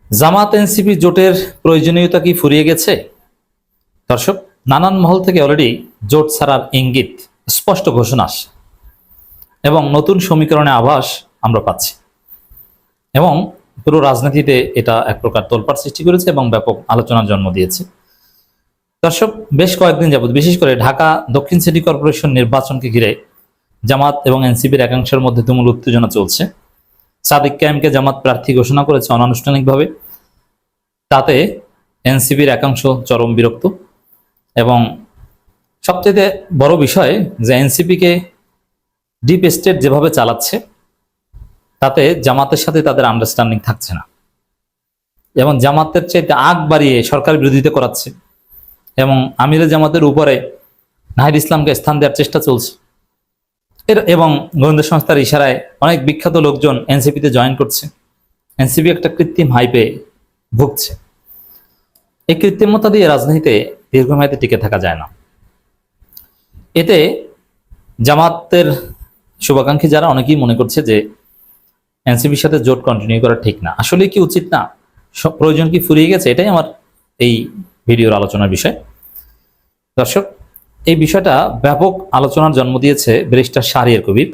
জামাত NCP জোটের প্রয়োজনীয়তা কি ফুরিয়ে গেছে? দর্শক, নানান মহল থেকে অলরেডি জোট ছাড়ার ইঙ্গিত, স্পষ্ট ঘোষণা আসে এবং নতুন সমীকরণে আভাস আমরা পাচ্ছি এবং পুরো রাজনীতিতে এটা এক প্রকার তোলপাড় সৃষ্টি করেছে এবং ব্যাপক আলোচনার জন্ম দিয়েছে। দর্শক, বেশ কয়েকদিন যাবত বিশেষ করে ঢাকা দক্ষিণ সিটি কর্পোরেশন নির্বাচনকে ঘিরে জামাত এবং এনসিপির একাংশের মধ্যে তুমুল উত্তেজনা চলছে। সাদিক কায়েমকে জামাত প্রার্থী ঘোষণা করেছে অনানুষ্ঠানিকভাবে। তাতে এনসিপির একাংশ চরম বিরক্ত এবং সবচেয়ে বড় বিষয় যে এনসিপিকে ডিপ স্টেট যেভাবে চালাচ্ছে তাতে জামাতের সাথে তাদের আন্ডারস্ট্যান্ডিং থাকছে না এবং জামাতের চাইতে আগ বাড়িয়ে সরকার বিরোধিতা করাচ্ছে এবং আমিরে জামাতের উপরে নাহিদ ইসলামকে স্থান দেওয়ার চেষ্টা চলছে এবং গোয়েন্দা সংস্থার ইশারায় অনেক বিখ্যাত লোকজন এনসিপিতে জয়েন করছে। এনসিপি একটা কৃত্রিম হাইপে ভুগছে। এই কৃত্রিমতা দিয়ে রাজনীতিতে দীর্ঘমেয়াদে টিকে থাকা যায় না। এতে জামাতের শুভাকাঙ্ক্ষী যারা অনেকেই মনে করছে যে এনসিপির সাথে জোট কন্টিনিউ করা ঠিক না। আসলে কি উচিত না, প্রয়োজন কি ফুরিয়ে গেছে? এটাই আমার এই ভিডিওর আলোচনার বিষয়। দর্শক, এই বিষয়টা ব্যাপক আলোচনার জন্ম দিয়েছে ব্যারিস্টার শাহরিয়ার কবির।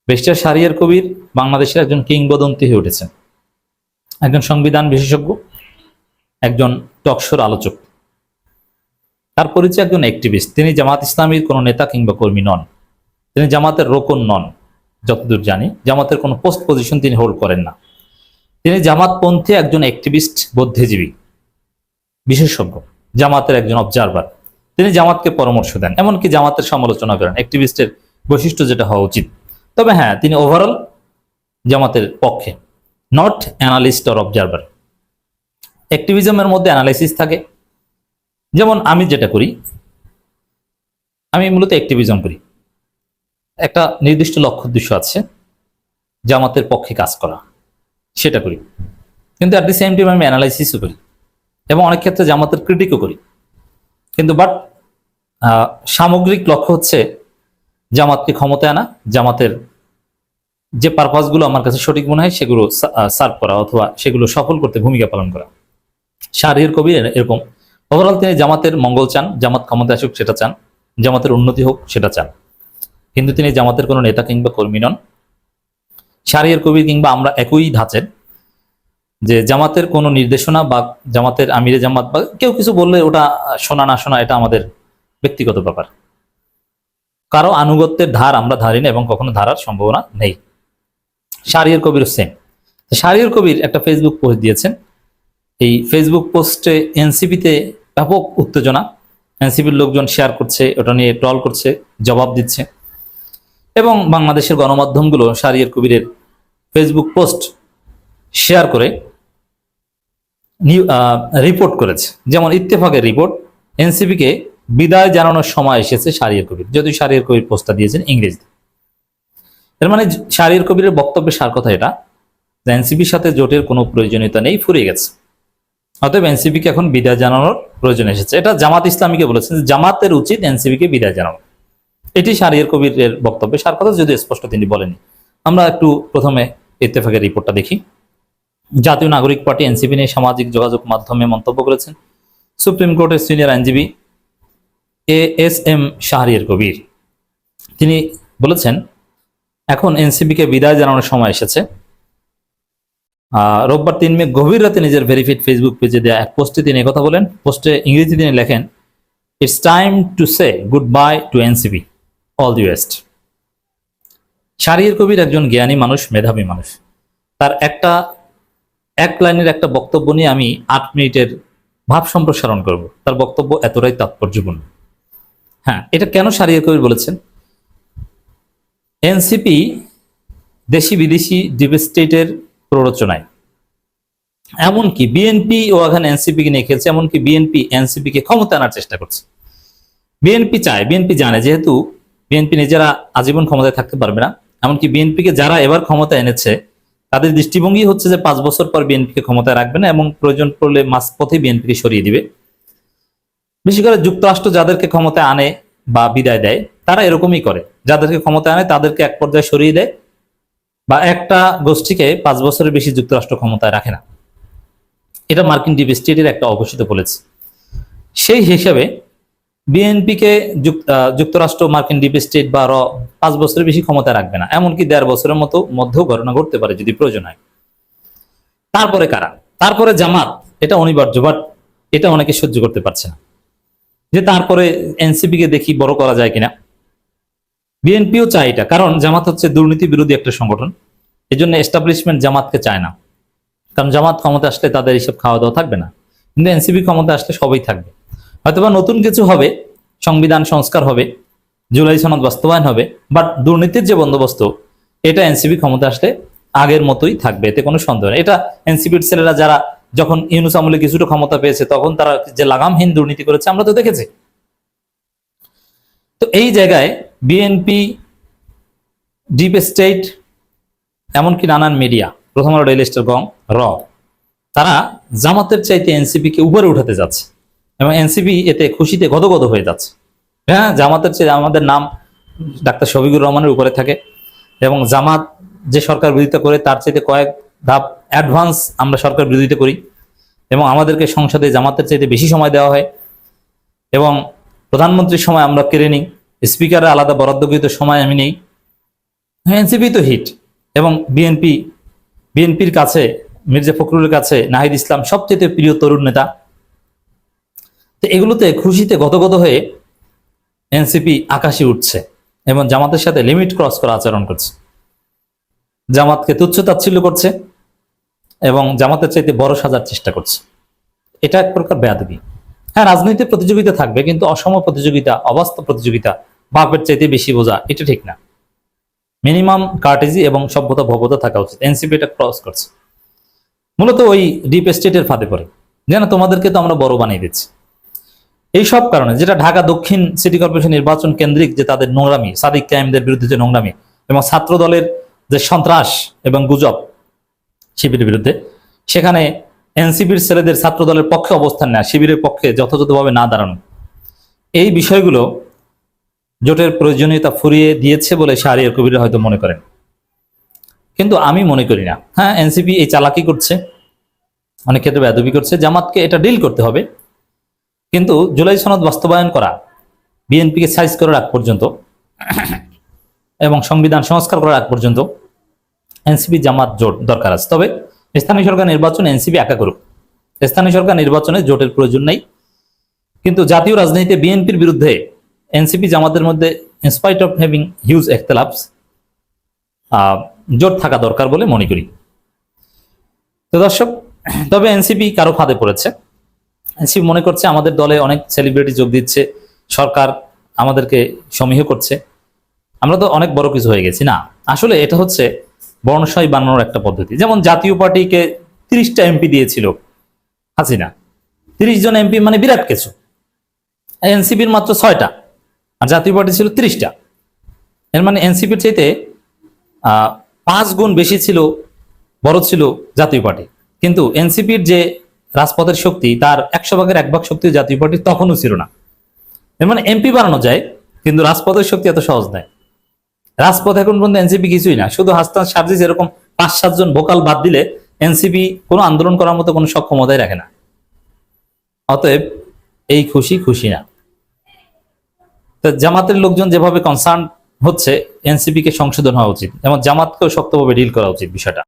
ব্যারিস্টার শাহরিয়ার কবির বাংলাদেশের একজন কিংবদন্তি হয়ে উঠেছেন, একজন সংবিধান বিশেষজ্ঞ, একজন টকশোর আলোচক। তার পরিচয় একজন অ্যাক্টিভিস্ট। তিনি জামাত ইসলামীর কোনো নেতা কিংবা কর্মী নন, তিনি জামাতের রোকন নন। যতদূর জানি জামাতের কোনো পোস্ট পজিশন তিনি হোল্ড করেন না। তিনি জামাতপন্থী একজন অ্যাক্টিভিস্ট, বুদ্ধিজীবী, বিশেষজ্ঞ, জামাতের একজন অবজারভার। তিনি জামাতকে পরামর্শ দেন, এমনকি জামাতের সমালোচনা করেন, অ্যাক্টিভিস্টের বৈশিষ্ট্য যেটা হওয়া উচিত। তবে হ্যাঁ, তিনি ওভারঅল জামাতের পক্ষে, নট অ্যানালিস্ট অর অবজারভার। অ্যাক্টিভিজমের মধ্যে অ্যানালাইসিস থাকে। যেমন আমি যেটা করি, আমি মূলত অ্যাক্টিভিজম করি। একটা নির্দিষ্ট লক্ষ্য উদ্দেশ্য আছে, জামাতের পক্ষে কাজ করা, সেটা করি। কিন্তু অ্যাট দি সেম টাইম আমি অ্যানালাইসিসও করি এবং অনেক ক্ষেত্রে জামাতের ক্রিটিকও করি। কিন্তু সামগ্রিক লক্ষ্য হচ্ছে জামাতকে ক্ষমতায় আনা, জামাতের যে পারপাসগুলো আমার কাছে সঠিক মনে হয় সেগুলো সার্ভ করা অথবা সেগুলো সফল করতে ভূমিকা পালন করা। শাহরিয়ার কবির এরকম। ওভারঅল তিনি জামাতের মঙ্গল চান, জামাত ক্ষমতা আসুক সেটা চান, জামাতের উন্নতি হোক সেটা চান। কিন্তু তিনি জামাতের কোনো নেতা কিংবা কর্মী নন। শাহরিয়ার কবির কিংবা আমরা একই ধাঁচের, যে জামাতের কোনো নির্দেশনা বা জামাতের আমিরে জামাত বা কেউ কিছু বললে ওটা শোনা না শোনা এটা আমাদের ব্যক্তিগত ব্যাপার। কারো আনুগত্যের ধার আমরা ধারি না এবং কখনো ধারার সম্ভাবনা নেই। শাহরিয়ার কবির সেম। শাহরিয়ার কবির একটা ফেসবুক পোস্ট দিয়েছেন। এই ফেসবুক পোস্টে এনসিপিতে ব্যাপক উত্তেজনা, এনসিপির লোকজন শেয়ার করছে, ওটা নিয়ে ট্রল করছে, জবাব দিচ্ছে এবং বাংলাদেশের গণমাধ্যমগুলো শাহরিয়ার কবিরের ফেসবুক পোস্ট শেয়ার করে রিপোর্ট করেছে। যেমন ইত্তেফাকের রিপোর্ট, এনসিপিকে বিদায় জানানোর সময় এসেছে শাহরিয়ার কবির, যদিও শাহরিয়ার কবির পোস্টটা দিয়েছেন ইংরেজিতে। এর মানে শাহরিয়ার কবিরের বক্তব্যের সার কথা এটা যে এনসিপির সাথে জোটের কোনো প্রয়োজনীয়তা নেই, ফুরিয়ে গেছে। অতএব এনসিপিকে এখন বিদায় জানানোর প্রয়োজন এসেছে। এটা জামাত ইসলামীকে বলেছেন যে জামাতের উচিত এনসিপিকে বিদায় জানানো। এটি শাহরিয়ার কবিরের বক্তব্যের সার কথা, যদিও স্পষ্ট তিনি বলেনি। আমরা একটু প্রথমে ইত্তেফাকের রিপোর্টটা দেখি। জাতীয় নাগরিক পার্টি এনসিপি নিয়ে সামাজিক যোগাযোগ মাধ্যমে মন্তব্য করেছেন সুপ্রিম কোর্টের সিনিয়র আইনজীবী ASM শাহরিয়ার কবির। তিনি বলেছেন এখন এনসিপিকে বিদায় জানানোর সময় এসেছে। রোববার 3 মে গভীর রাতে নিজের ভেরিফাইড ফেসবুক পেজে দেওয়া এক পোস্টে তিনি একথা বলেন। পোস্টে ইংরেজি তিনি লেখেন, it's time to say goodbye to NCP, all the best. Shahriar Kabir একজন জ্ঞানী মানুষ, মেধাবী মানুষ। তার এক লাইনের একটা বক্তব্য নিয়ে আমি 8 মিনিটের ভাব সম্প্রসারণ করব। তার বক্তব্য এতটাই তাৎপর্যপূর্ণ। হ্যাঁ, এটা কেন শাহরিয়ার কবির বলেছেন? এনসিপি দেশি বিদেশি ডিপ স্টেটের প্ররোচনায়, এমনকি বিএনপি ও এখানে এনসিপিকে নিয়ে খেলছে, এমনকি বিএনপি এনসিপিকে ক্ষমতা আনার চেষ্টা করছে। বিএনপি চায়, বিএনপি জানে যেহেতু বিএনপি নিজেরা আজীবন ক্ষমতায় থাকতে পারবে না, এমনকি বিএনপিকে যারা এবার ক্ষমতা এনেছে তাদের দৃষ্টিভঙ্গি হচ্ছে যে 5 বছর পর বিএনপিকে ক্ষমতায় রাখবে না এবং প্রয়োজন পড়লে মাঝপথে বিএনপিকে সরিয়ে দিবে। বিশেষ করে যুক্তরাষ্ট্র যাদেরকে ক্ষমতায় আনে বা বিদায় দেয় তারা এরকমই করে, যাদেরকে ক্ষমতায় আনে তাদেরকে এক পর্যায়ে সরিয়ে দেয় বা একটা গোষ্ঠীকে 5 বছরের বেশি যুক্তরাষ্ট্র ক্ষমতায় রাখে না। এটা মার্কিন ডিপ স্টেটের একটা অঘোষিত পলিসি। সেই হিসাবে বিএনপিকে যুক্তরাষ্ট্র, মার্কিন ডিপ স্টেট বা 5 বছরের বেশি ক্ষমতা রাখবে না, এমনকি 1.5 বছরের মধ্যেও ঘটনা ঘটতে পারে যদি প্রয়োজন হয়। তারপরে কারা? তারপরে জামাত। এটা অনিবার্য, বাট এটা অনেকে সহ্য করতে পারছে না যে তারপরে এনসিপি কে দেখি বড় করা যায় কিনা। বিএনপিও চায় এটা, কারণ জামাত হচ্ছে দুর্নীতি বিরোধী একটা সংগঠন। এই জন্য এস্টাবলিশমেন্ট জামাতকে চায় না, কারণ জামাত ক্ষমতা আসলে তাদের এইসব খাওয়া দাওয়া থাকবে না। কিন্তু এনসিপি ক্ষমতা আসলে সবাই থাকবে, হয়তোবা নতুন কিছু হবে, সংবিধান সংস্কার হবে, জুলাই সনদ বাস্তবায়ন হবে, বাট দুর্নীতির যে বন্দোবস্ত এটা এনসিপি ক্ষমতা আসলে আগের মতোই থাকবে, এতে কোনো সন্দেহ নেই। এটা এনসিপির ছেলেরা যারা যখন ইউনূস আমলে কিছুটা ক্ষমতা পেয়েছে তখন তারা যে লাগামহীন দুর্নীতি করেছে আমরা তো দেখেছি। তো এই জায়গায় বিএনপি, ডিপ স্টেট, এমনকি নানান মিডিয়া, প্রথম আলো, ডেইলি স্টার, গং, তারা জামাতের চাইতে এনসিপি কে উপরে উঠাতে যাচ্ছে এবং এনসিপি এতে খুশিতে গদগদ হয়ে যাচ্ছে। হ্যাঁ, জামাতের চেয়ে আমাদের নাম ডাক্তার শফিকুর রহমানের উপরে থাকে এবং জামাত যে সরকার বিরোধিতা করে তার চাইতে কয়েক ধাপ অ্যাডভান্স আমরা সরকার বিরোধিতা করি এবং আমাদেরকে সংসদে জামাতের চাইতে বেশি সময় দেওয়া হয় এবং প্রধানমন্ত্রীর সময় আমরা কেড়ে নিই, স্পিকারের আলাদা বরাদ্দকৃত সময় আমি নেই। এনসিপি তো হিট এবং বিএনপির কাছে, মির্জা ফখরুলের কাছে নাহিদ ইসলাম সবচেয়ে প্রিয় তরুণ নেতা। তো এগুলোতে খুশিতে গদগদ হয়ে এনসিপি আকাশে উঠছে এবং জামাতের সাথে লিমিট ক্রস করা আচরণ করছে, জামাতকে তুচ্ছ তাচ্ছিল্য করছে এবং জামাতের চাইতে বড় সাজার চেষ্টা করছে। এটা এক প্রকার বেয়াদবি। হ্যাঁ, রাজনৈতিক প্রতিযোগিতা থাকবে, কিন্তু অসম প্রতিযোগিতা, অবাস্তব প্রতিযোগিতা, বাপের চাইতে বেশি বোঝা, এটা ঠিক না। মিনিমাম কার্টেজি এবং সভ্যতা ভব্যতা থাকা উচিত। এনসিপি এটা ক্রস করছে, মূলত ওই ডিপ স্টেটের ফাঁদে পড়ে, যেন তোমাদেরকে তো আমরা বড় বানিয়ে দিচ্ছি। এই সব কারণে, যেটা ঢাকা দক্ষিণ সিটি কর্পোরেশন নির্বাচন কেন্দ্রিক যে তাদের নোংরামি, সাদিক কায়েমদের বিরুদ্ধে যে নোংরামি এবং ছাত্র দলের যে সন্ত্রাস এবং গুজব শিবিরের বিরুদ্ধে, সেখানে এনসিপির ছেলেদের ছাত্র দলের পক্ষে অবস্থান নেয়, শিবিরের পক্ষে যথাযথভাবে না দাঁড়ানো, এই বিষয়গুলো জোটের প্রয়োজনীয়তা ফুরিয়ে দিয়েছে বলে শাহরিয়ার কবির হয়তো মনে করেন, কিন্তু আমি মনে করি না। হ্যাঁ, এনসিপি এই চালাকি করছে, অনেক ক্ষেত্রে বেয়াদবি করছে, জামাতকে এটা ডিল করতে হবে। কিন্তু জুলাই সনদ বাস্তবায়ন করা, বিএনপিকে সাইজ করার আগ পর্যন্ত এবং সংবিধান সংস্কার করার আগ পর্যন্ত এনসিপি জামাত জোট দরকার আছে। তবে স্থানীয় সরকার নির্বাচনে এনসিপি একা করুক, স্থানীয় সরকার নির্বাচনে জোটের প্রয়োজন নেই। কিন্তু জাতীয় রাজনীতিতে বিএনপির বিরুদ্ধে এনসিপি জামাতের মধ্যে ইনস্পাইট অফ হ্যাভিং হিউজ এখতলাফস জোট থাকা দরকার বলে মনে করি। তো দর্শক, তবে এনসিপি কারো ফাঁদে পড়েছে। এনসিপি মনে করছে আমাদের দলে অনেক সেলিব্রিটি যোগ দিচ্ছে, সরকার আমাদেরকে সমীহ করছে, আমরা তো অনেক বড় কিছু হয়ে গেছি। না, আসলে এটা হচ্ছে বর্ণশাহী বানানোর একটা পদ্ধতি। যেমন জাতীয় পার্টিকে 30টা এমপি দিয়েছিল হাসিনা, 30 জন এমপি মানে বিরাট কিছু। এনসিপির মাত্র 6টা আর জাতীয় পার্টি ছিল 30টা। এর মানে এনসিপির চাইতে 5 গুণ বেশি ছিল, বড় ছিল জাতীয় পার্টি। কিন্তু এনসিপির যে রাজপথের শক্তি, তার 100 ভাগের 1 ভাগ শক্তি জাতীয় পার্টির তখনও ছিল না। এর মানে এমপি বানানো যায়, কিন্তু রাজপথের শক্তি এত সহজ নয়। রাজপথ এখন পর্যন্ত এনসিপি কিছুই না, শুধু হাসনাত সার্জিস এরকম 5-7 জন ভোকাল বাদ দিলে এনসিপি কোনো আন্দোলন করার মতো কোনো সক্ষমতাই রাখে না। অতএব এই খুশি না। তো জামাতের লোকজন যেভাবে কনসার্ন হচ্ছে, এনসিপি কে সংশোধন হওয়া উচিত এবং জামাতকেও শক্তভাবে ডিল করা উচিত বিষয়টা।